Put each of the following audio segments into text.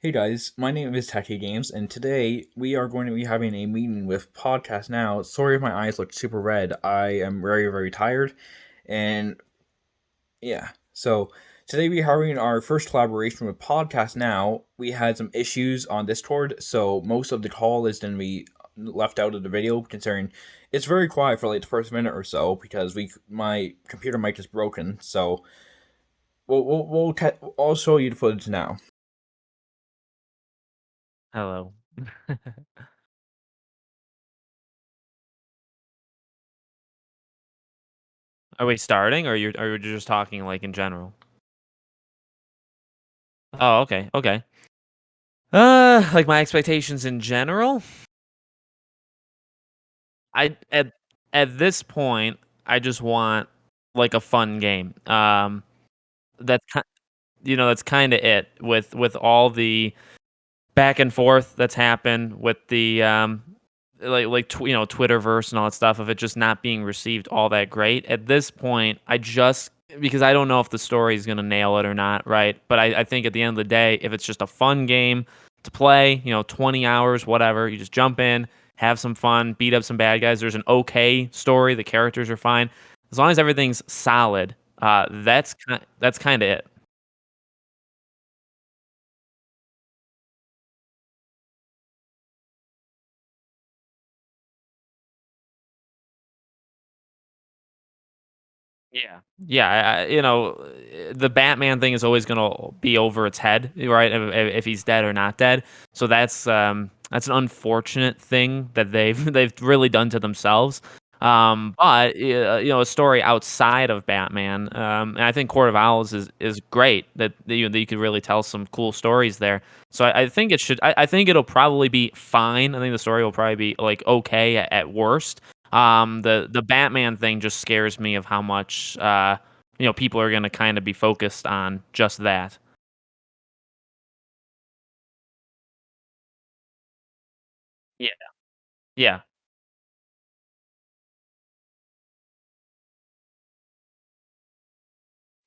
Hey guys, my name is CatKitty Games, and today we are going to be having a meeting with Podcast Now. Sorry if my eyes look super red. I am very, very tired, and yeah. So today we're having our first collaboration with Podcast Now. We had some issues on Discord, so most of the call is going to be left out of the video, considering it's very quiet for like the first minute or so because my computer mic is broken. So I'll show you the footage now. Hello. Are we starting or are you just talking like in general? Oh, okay, okay. Like my expectations in general? I at this point, I just want like a fun game. That's ki that's kind of it with all the back and forth that's happened with the Twitterverse and all that stuff of it just not being received all that great. At this point, I just because I don't know if the story is gonna nail it or not, right? But I think at the end of the day, if it's just a fun game to play, 20 hours, whatever, you just jump in, have some fun, beat up some bad guys. There's an okay story, the characters are fine. As long as everything's solid, that's kind of it. Yeah. Yeah, the Batman thing is always gonna be over its head, right? If he's dead or not dead. So that's an unfortunate thing that they've they've really done to themselves. But a story outside of Batman, and I think Court of Owls is great that you could really tell some cool stories there. So I think it should. I think it'll probably be fine. I think the story will probably be like okay at worst. The Batman thing just scares me of how much people are gonna kind of be focused on just that. Yeah, yeah,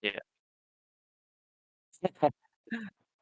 yeah.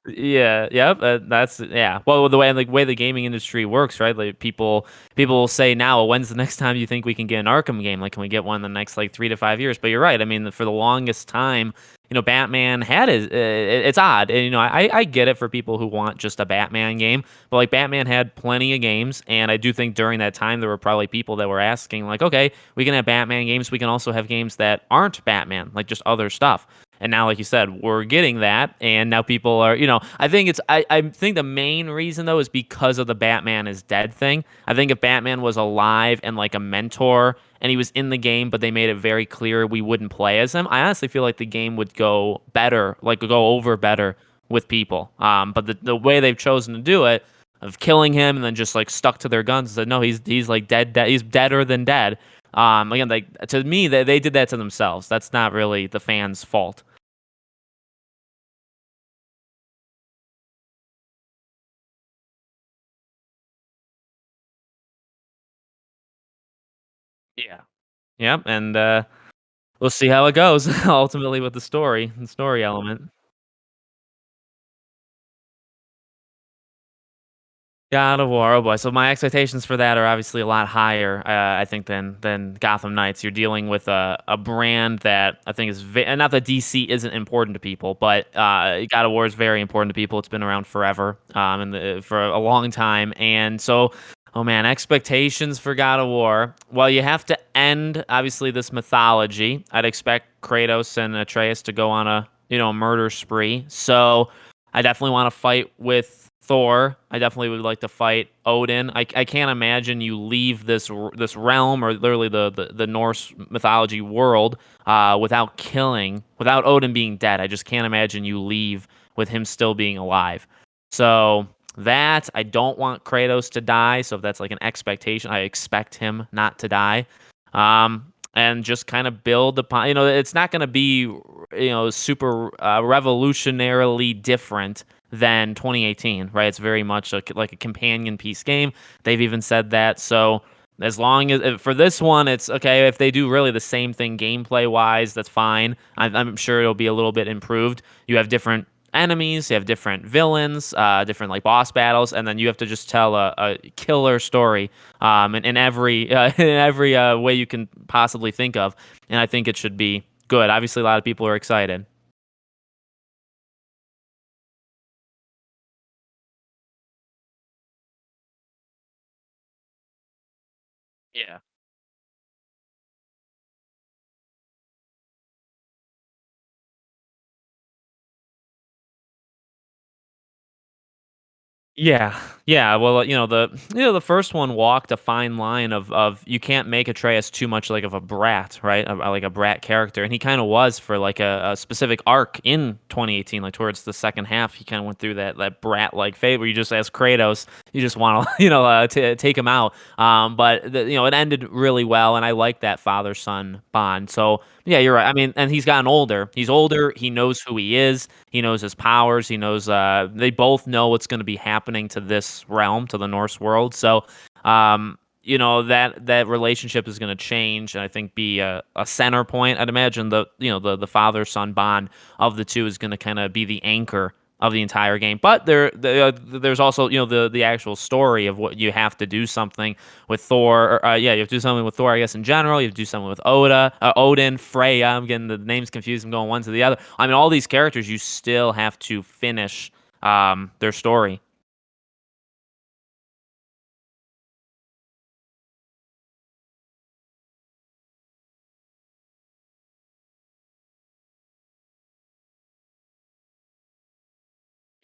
Yeah, yep, that's yeah. Well, the way the gaming industry works, right? Like people will say now, well, when's the next time you think we can get an Arkham game? Like, can we get one in the next like 3 to 5 years? But you're right. I mean, for the longest time, Batman had his. It's odd, and I get it for people who want just a Batman game, but like Batman had plenty of games, and I do think during that time there were probably people that were asking like, okay, we can have Batman games, we can also have games that aren't Batman, like just other stuff. And now, like you said, we're getting that, and now people are, I think the main reason though is because of the Batman is dead thing. I think if Batman was alive and like a mentor, and he was in the game, but they made it very clear we wouldn't play as him, I honestly feel like the game would go better, like go over better with people. But the way they've chosen to do it, of killing him and then just like stuck to their guns, and said no, he's like dead, he's deader than dead. Again, like to me, they did that to themselves. That's not really the fans' fault. Yeah. Yep, and, we'll see how it goes ultimately with the story element. God of War, oh boy, so my expectations for that are obviously a lot higher, I think, than Gotham Knights. You're dealing with a brand that I think is ve and not that DC isn't important to people, but, God of War is very important to people. It's been around forever, and for a long time, and so, oh man, expectations for God of War. Well, you have to end, obviously, this mythology. I'd expect Kratos and Atreus to go on a murder spree, so I definitely wanna fight with Thor. I definitely would like to fight Odin. I can't imagine you leave this realm or literally the Norse mythology world without Odin being dead. I just can't imagine you leave with him still being alive. So that I don't want Kratos to die. So if that's like an expectation, I expect him not to die. And just kind of build upon. It's not going to be super revolutionarily different than 2018, right? It's very much like a companion piece game. They've even said that. So as long as for this one, it's okay if they do really the same thing gameplay wise. That's fine. I'm sure it'll be a little bit improved. You have different enemies, you have different villains, different like boss battles, and then you have to just tell a killer story in every in every way you can possibly think of. And I think it should be good. Obviously, a lot of people are excited. Yeah. Yeah, yeah. Well, the first one walked a fine line of you can't make Atreus too much like of a brat, right? Like a brat character, and he kind of was for like a specific arc in 2018, like towards the second half. He kind of went through that brat like phase where you just as Kratos, you just want to take him out. But it ended really well, and I like that father son bond. So yeah, you're right. I mean, and he's gotten older. He's older. He knows who he is. He knows his powers. He knows they both know what's going to be happening to this realm, to the Norse world. So, that relationship is going to change, and I think be a center point. I'd imagine the father son bond of the two is going to kind of be the anchor of the entire game. But there's also the actual story of what you have to do something with Thor. Yeah, you have to do something with Thor, I guess in general. You have to do something with Odin, Freya. I'm getting the names confused. I'm going one to the other. I mean, all these characters, you still have to finish their story.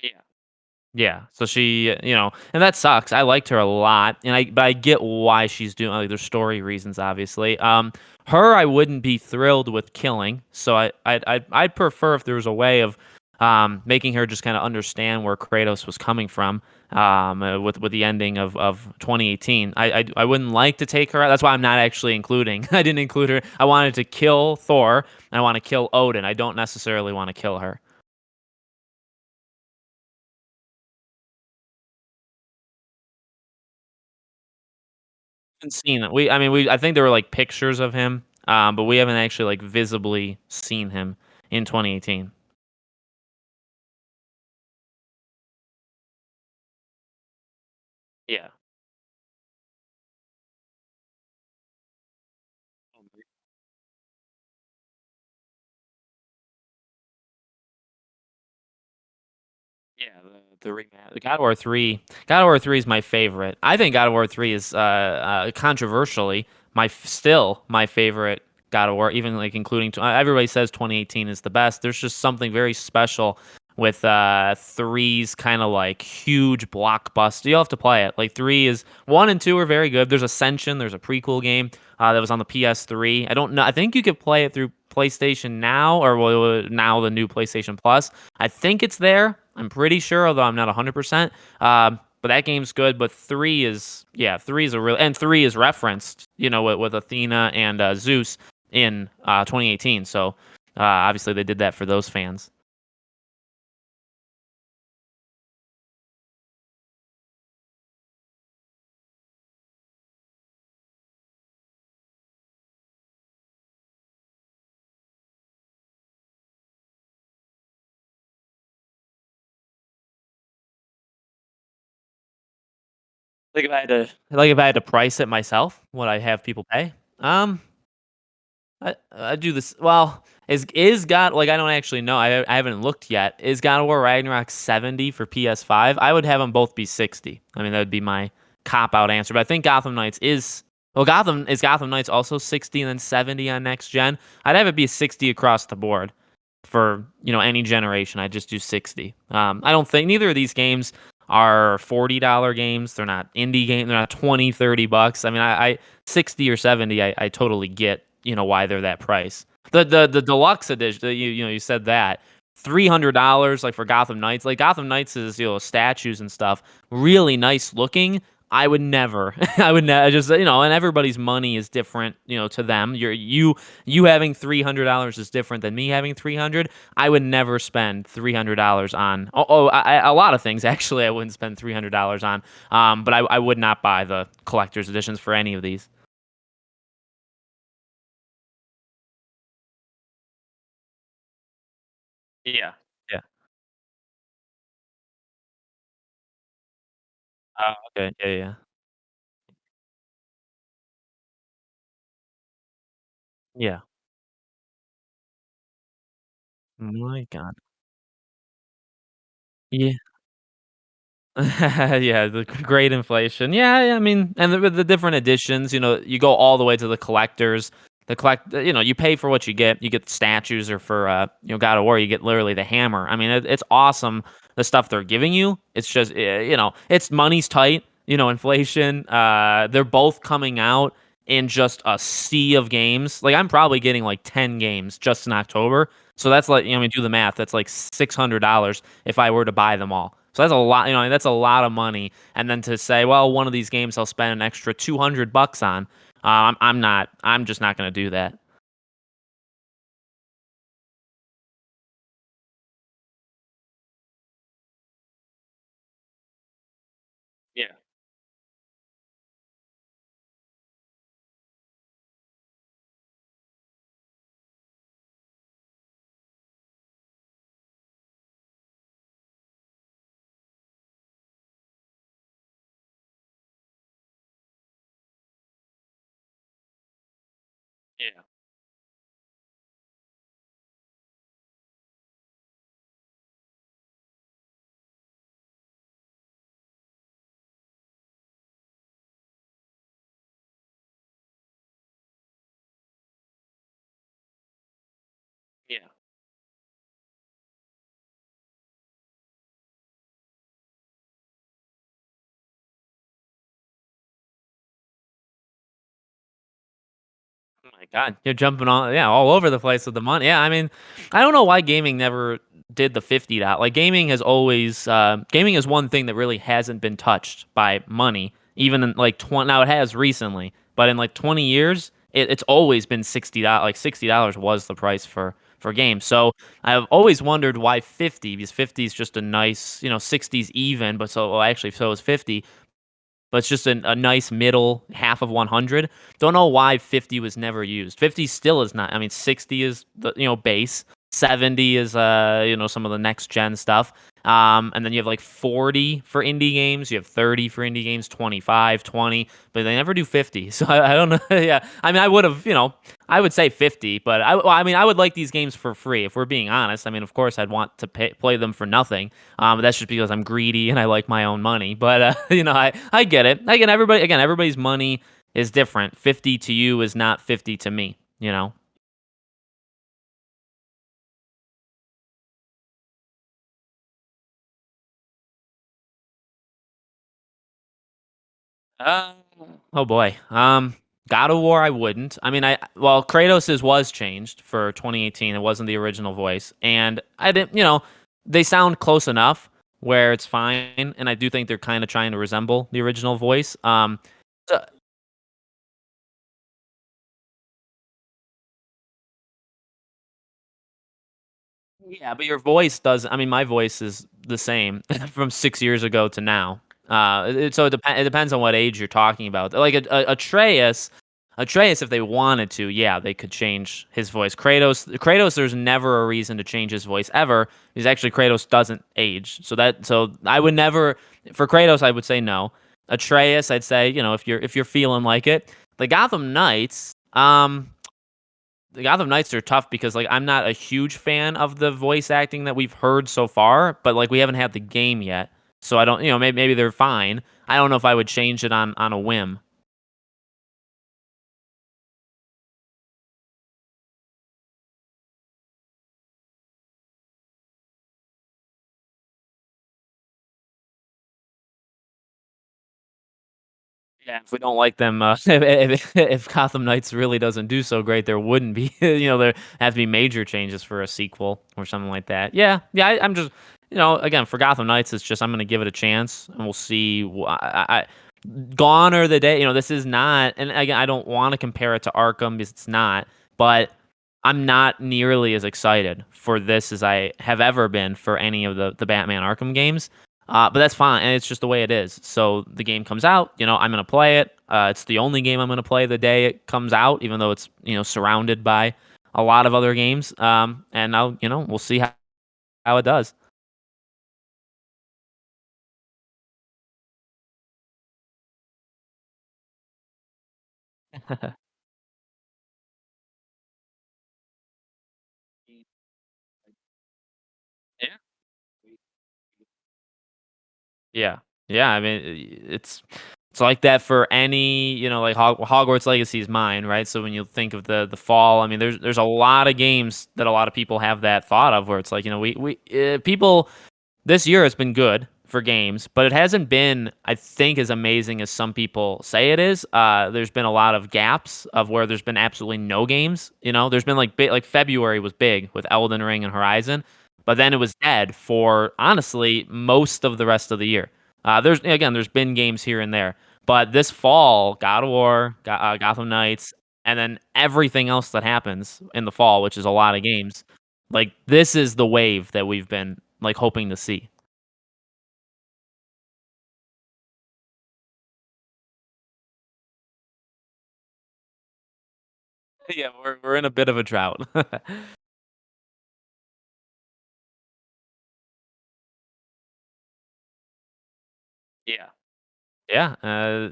Yeah. Yeah. So she, and that sucks. I liked her a lot, but I get why she's doing. Like, there's story reasons, obviously. Her, I wouldn't be thrilled with killing. So I'd prefer if there was a way of, making her just kind of understand where Kratos was coming from. With the ending of 2018, I wouldn't like to take her out. That's why I'm not actually including. I didn't include her. I wanted to kill Thor. And I want to kill Odin. I don't necessarily want to kill her. Haven't seen it. I mean, I think there were like pictures of him, but we haven't actually like visibly seen him in 2018. Yeah. Yeah, the God of War 3. God of War 3 is my favorite. I think God of War 3 is controversially still my favorite God of War, even like including everybody says 2018 is the best. There's just something very special with three's kind of like huge blockbuster. You'll have to play it. Like three is one and two are very good. There's Ascension. There's a prequel game that was on the PS3. I don't know. I think you could play it through PlayStation Now or now the new PlayStation Plus. I think it's there. I'm pretty sure, although I'm not 100%. But that game's good. But three is a real, and three is referenced, with Athena and Zeus in 2018. So obviously they did that for those fans. Like if I had to price it myself, would I have people pay? I do this. Well, is God like I don't actually know. I haven't looked yet. Is God of War Ragnarok 70 for PS5? I would have them both be 60. I mean, that would be my cop out answer. But I think Gotham Knights is well, Gotham Knights also 60 and then 70 on next gen. I'd have it be 60 across the board for any generation. I just do 60. I don't think neither of these games are $40 games. They're not indie games. They're not 20, $30. I mean, I 60 or 70. I totally get why they're that price. The deluxe edition. You said that. $300 like for Gotham Knights. Like Gotham Knights is statues and stuff really nice looking. I would never. I would never just and everybody's money is different, to them. You having $300 is different than me having 300. I would never spend $300 on a lot of things actually. I wouldn't spend $300 on. But I would not buy the collector's editions for any of these. Yeah. Yeah. Oh, okay. Yeah, yeah. Yeah. My god. Yeah. Yeah, the great inflation. Yeah, yeah, I mean, and the different editions, you go all the way to the collectors. You pay for what you get. You get statues, or for God of War, you get literally the hammer. I mean, it's awesome the stuff they're giving you. It's just it's money's tight. Inflation. They're both coming out in just a sea of games. Like, I'm probably getting like 10 games just in October. So that's like, I mean, do the math. That's like $600 if I were to buy them all. So that's a lot, that's a lot of money. And then to say, well, one of these games I'll spend an extra $200 on, I'm just not going to do that. Yeah. Yeah. Yeah. Oh my god, you're jumping on, yeah, all over the place with the money. Yeah, I mean, I don't know why gaming never did the 50 dot. Like, gaming is one thing that really hasn't been touched by money, even in like 20. Now it has recently, but in like 20 years, it's always been $60. Like, $60 was the price for games. So I've always wondered why 50, because 50 is just a nice, 60's even, but well, actually, so is 50, but it's just a nice middle half of 100. Don't know why 50 was never used. 50 still is not. I mean, 60 is the base. 70 is some of the next gen stuff. And then you have like 40 for indie games. You have 30 for indie games, 25, 20, but they never do 50. So I don't know. Yeah, I mean, I would have, I would say 50, but I mean, I would like these games for free. If we're being honest, I mean, of course, I'd want to play them for nothing. But that's just because I'm greedy and I like my own money. But I get it. Everybody's money is different. 50 to you is not 50 to me. You know. Uh, oh boy. God of War, I wouldn't. I mean, Kratos's was changed for 2018. It wasn't the original voice, and I didn't. They sound close enough where it's fine, and I do think they're kind of trying to resemble the original voice. So Yeah, but your voice does. I mean, my voice is the same from 6 years ago to now. It depends on what age you're talking about. Like Atreus, if they wanted to, yeah, they could change his voice. Kratos, there's never a reason to change his voice ever, because actually Kratos doesn't age. So I would never, for Kratos, I would say no. Atreus, I'd say, if you're feeling like it. The Gotham Knights, the Gotham Knights are tough because, like, I'm not a huge fan of the voice acting that we've heard so far, but like we haven't had the game yet, so I don't. Maybe they're fine. I don't know if I would change it on a whim. Yeah, if we don't like them, if Gotham Knights really doesn't do so great, there wouldn't be, there have to be major changes for a sequel or something like that. Yeah, yeah, I'm just, again, for Gotham Knights, it's just I'm gonna give it a chance and we'll see. Gone are the day. This is not, and again, I don't want to compare it to Arkham because it's not, but I'm not nearly as excited for this as I have ever been for any of the Batman Arkham games. But that's fine, and it's just the way it is. So the game comes out, I'm gonna play it. It's the only game I'm gonna play the day it comes out, even though it's surrounded by a lot of other games. And I'll we'll see how it does. Yeah. Yeah. Yeah, I mean, it's like that for any, like Hogwarts Legacy is mine, right? So when you think of the fall, I mean, there's a lot of games that a lot of people have that thought of where it's like, we people this year has been good for games, but it hasn't been, I think, as amazing as some people say it is. There's been a lot of gaps of where there's been absolutely no games. There's been like February was big with Elden Ring and Horizon, but then it was dead for honestly most of the rest of the year. There's been games here and there, but this fall, God of War, Gotham Knights, and then everything else that happens in the fall, which is a lot of games. Like this is the wave that we've been like hoping to see. Yeah, we're in a bit of a drought. Yeah. Yeah, I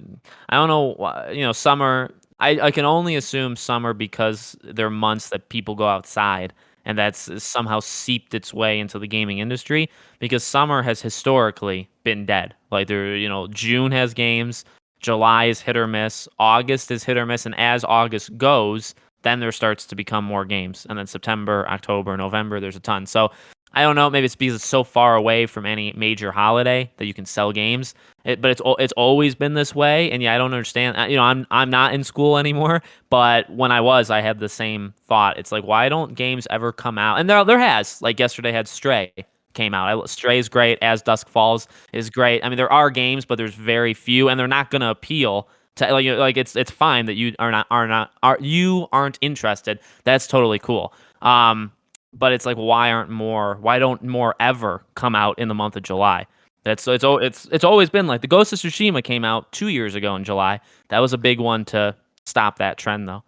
don't know why, summer. I can only assume summer because they're months that people go outside, and that's somehow seeped its way into the gaming industry. Because summer has historically been dead. Like June has games, July is hit or miss, August is hit or miss, and as August goes, then there starts to become more games, and then September, October, November, there's a ton. So I don't know. Maybe it's because it's so far away from any major holiday that you can sell games but it's always been this way, and yeah, I don't understand. I'm not in school anymore, but when I was, I had the same thought. It's like, why don't games ever come out? And there has like yesterday had Stray came out. Stray is great. As Dusk Falls is great. I mean, there are games, but there's very few, and they're not gonna appeal to like it's fine that you you aren't interested. That's totally cool. But it's like, why don't more ever come out in the month of July? It's always been like the Ghost of Tsushima came out 2 years ago in July. That was a big one to stop that trend, though.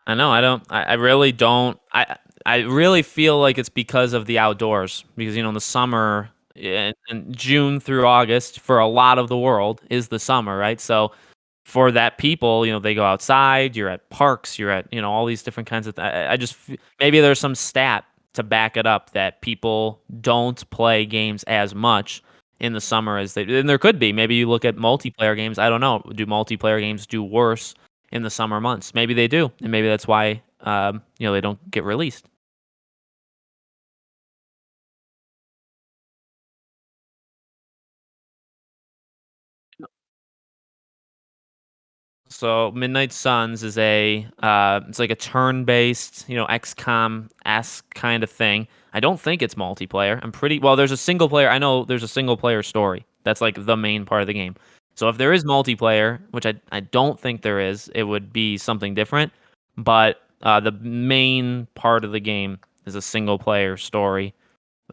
I know. I don't. I really don't. I really feel like it's because of the outdoors. Because in the summer, and June through August for a lot of the world is the summer, right? So for that people, they go outside. You're at parks. You're at all these different kinds of. I just maybe there's some stat to back it up that people don't play games as much in the summer as they. And there could be. Maybe you look at multiplayer games. I don't know. Do multiplayer games do worse in the summer months? Maybe they do, and maybe that's why they don't get released. So Midnight Suns is it's like a turn-based, XCOM esque kind of thing. I don't think it's multiplayer. I'm pretty well. There's a single player. I know there's a single player story. That's like the main part of the game. So if there is multiplayer, which I don't think there is, it would be something different. But the main part of the game is a single player story,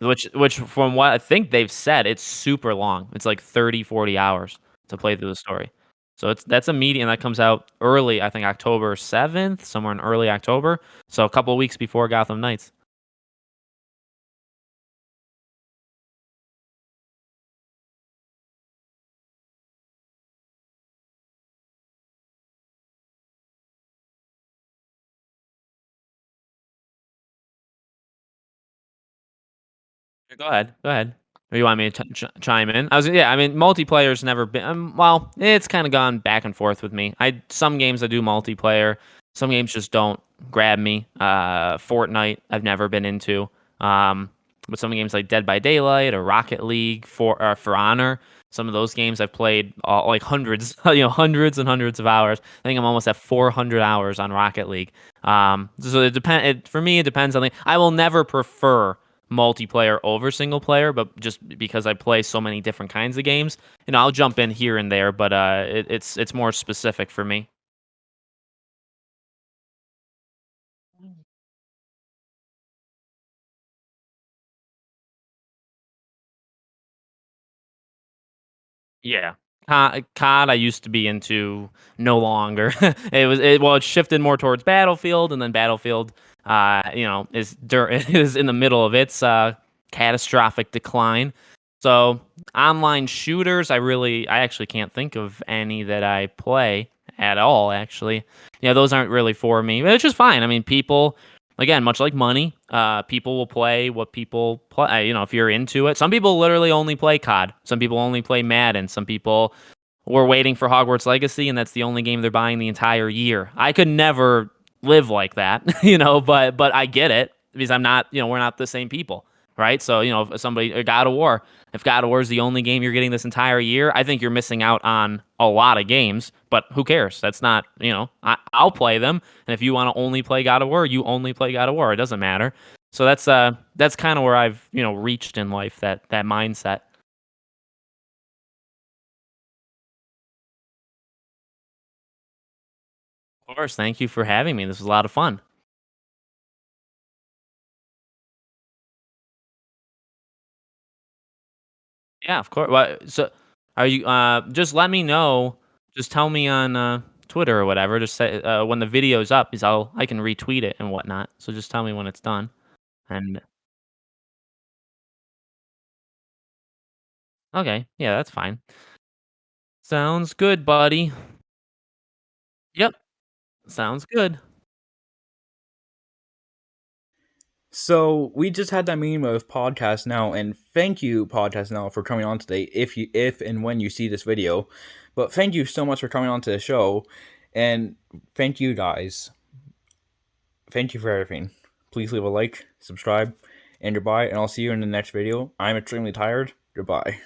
which from what I think they've said, it's super long. It's like 30, 40 hours to play through the story. So that's a medium that comes out early, I think October 7th, somewhere in early October. So a couple of weeks before Gotham Knights. Go ahead. Go ahead. Or you want me to chime in? Yeah. I mean, multiplayer's never been. Well, it's kind of gone back and forth with me. Some games I do multiplayer. Some games just don't grab me. Fortnite I've never been into. Um, but some games like Dead by Daylight or Rocket League for Honor. Some of those games I've played like hundreds, hundreds and hundreds of hours. I think I'm almost at 400 hours on Rocket League. So for me, it depends on the. I will never prefer multiplayer over single player, but just because I play so many different kinds of games, I'll jump in here and there, but it's more specific for me. Yeah. COD I used to be into, no longer. It shifted more towards Battlefield, and then Battlefield, is in the middle of its catastrophic decline. So online shooters, I actually can't think of any that I play at all. Actually, yeah, those aren't really for me, which is fine. I mean, people, again, much like money, people will play what people play. If you're into it, some people literally only play COD. Some people only play Madden. Some people we're waiting for Hogwarts Legacy, and that's the only game they're buying the entire year. I could never live like that, but I get it because I'm not, we're not the same people, right? So, if somebody, God of War, if God of War is the only game you're getting this entire year, I think you're missing out on a lot of games, but who cares? That's not, I'll play them. And if you want to only play God of War, you only play God of War. It doesn't matter. So that's kind of where I've, reached in life, that mindset. Of course. Thank you for having me. This was a lot of fun. Yeah, of course. So are you just let me know, just tell me on Twitter or whatever, just say when the video's up, because I can retweet it and whatnot. So just tell me when it's done. And okay, yeah, that's fine. Sounds good, buddy. Yep, sounds good. So we just had that meeting with Podcast Now, and thank you, Podcast Now, for coming on today. If and when you see this video, but thank you so much for coming on to the show, and thank you guys. Thank you for everything. Please leave a like, subscribe, and goodbye. And I'll see you in the next video. I'm extremely tired. Goodbye.